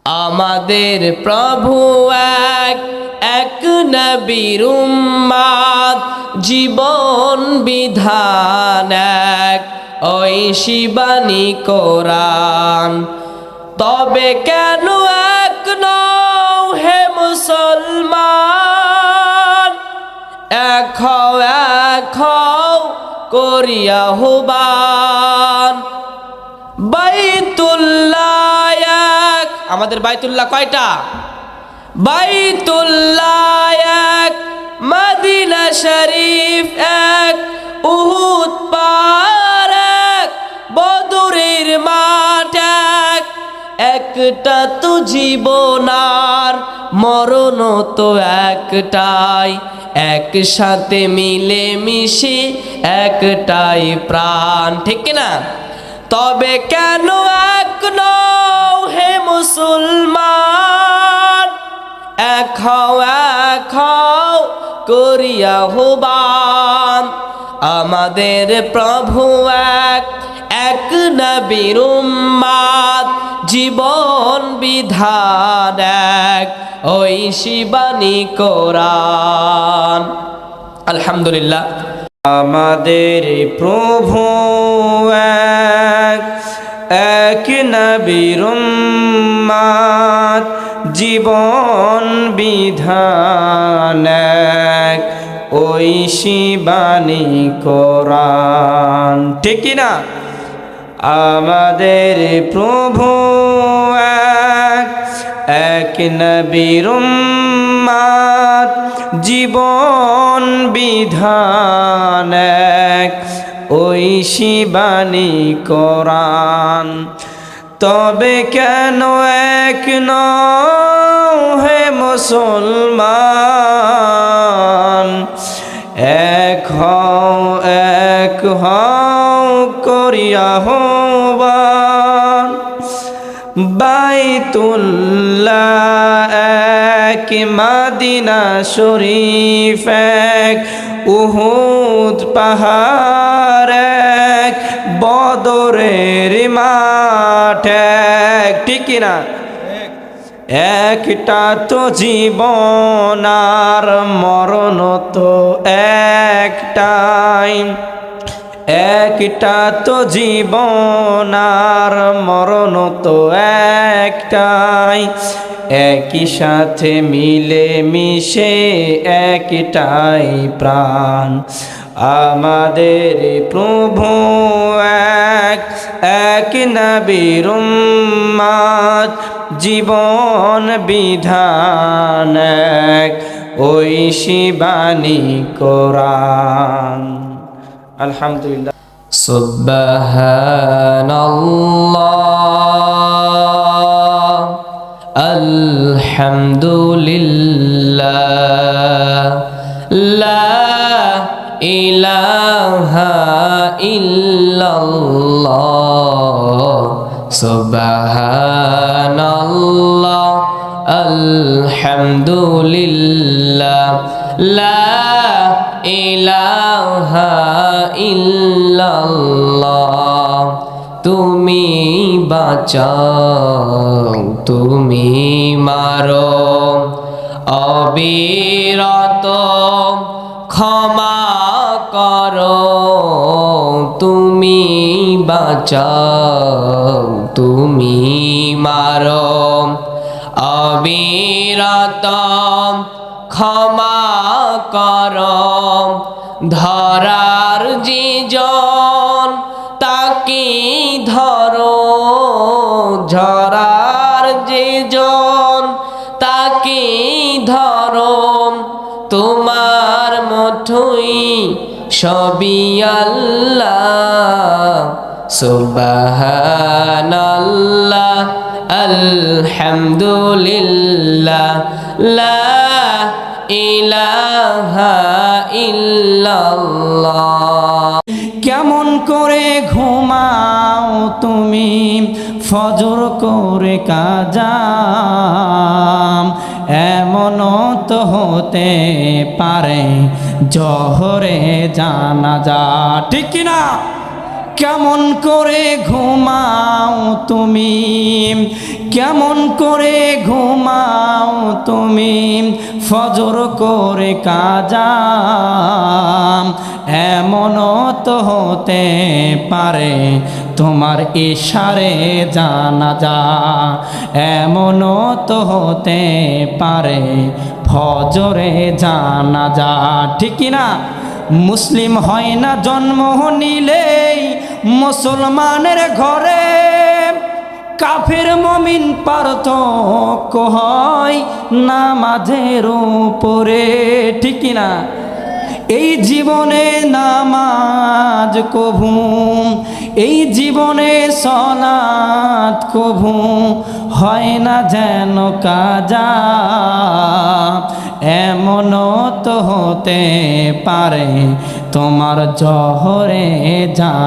আমাদের প্রভু এক, এক নবীর উম্মত, জীবন বিধান এক, ঐশী বাণী কোরআন। তবে কেন এক নও হে মুসলমান, এক হও করিয়া আহ্বান। বাইতুল্লাহ এক, আমাদের বাইতুল্লাহ কয়টা? বাইতুল্লাহ এক, মদিনা শরীফ এক, উহুদ পাহাড় এক, বদরের মাঠ এক। একটা তো জীবন আর মরণ তো একটাই, একসাথে মিলে মিশে একটাই প্রাণ, ঠিক না? তবে কেন এক নও হে মুসলমান, এক হও করিয়া আহ্বান। আমাদের প্রভু এক, এক নবীর উম্মত, জীবন বিধান এক, ঐশী বাণী কোরআন। আলহামদুলিল্লাহ। আমাদের প্রভু এক, এক নবীর উম্মত, জীবন বিধান এক, ঐশী বাণী কোরআন, ঠিক না? আমাদের প্রভু এক, এক নবীর উম্মত, জীবন বিধান এক, ঐশী বাণী কোরআন। তবে কেন এক নও হে মুসলমান, এক হও করিয়া আহ্বান। বাইতুল্লাহ এক, মদিনা শরীফ এক, উহুদ পাহাড় এক, বদরের মাঠ এক, ঠিক না? একটা তো জীবন আর মরণ তো একটাই, একটা তো জীবন আর মরণ তো একটাই, একই সাথে মিলে মিশে একটাই প্রাণ। আমাদের প্রভু এক, এক নবীর উম্মত, জীবন বিধান এক, ঐশী বাণী কোরআন। আলহামদুলিল্লাহ। সুবহানাল্লাহ, আলহামদুলিল্লাহ, লা ইলাহা ইল্লাল্লাহ, সুবহানাল্লাহ, আলহামদুলিল্লাহ, লা ইলাহা ইল্লাল্লাহ। তুমি বাঁচাও, তুমি মারো, অবিরত ক্ষমা করো। তুমি বাঁচাও, তুমি মারো, অবিরত ক্ষমা করো। ধরার যে জন তাকে ধরো, ধরার যে জন তাকে ধরো। তোমার মুঠোয় সবই আল্লাহ, সুবহানাল্লাহ, আলহামদুলিল্লাহ, লা ইলাহা ইল্লাল্লাহ। কেমন করে ঘুমাও তুমি ফজর করে কাজা, এমনও তো হতে পারে জোহরে জানাজা, ঠিক কিনা? কেমন করে ঘুমাও তুমি, কেমন করে ঘুমাও তুমি ফজর করে কাজা, এমনও তো হতে পারে তোমার ইশারে জানাজা, এমনও তো হতে পারে ফজরে জানাজা। ঠিক কি না? মুসলিম হয় না জন্ম নিলেই মুসলমানের ঘরে, কাফের মুমিন পার্থক্য হয় নামাজের উপরে। ঠিক কি না? এই জীবনে নামাজ কভু, এই জীবনে সলাত কভু হয় না যেন কাজা, এমনও তো হতে পারে তোমার জহরে যা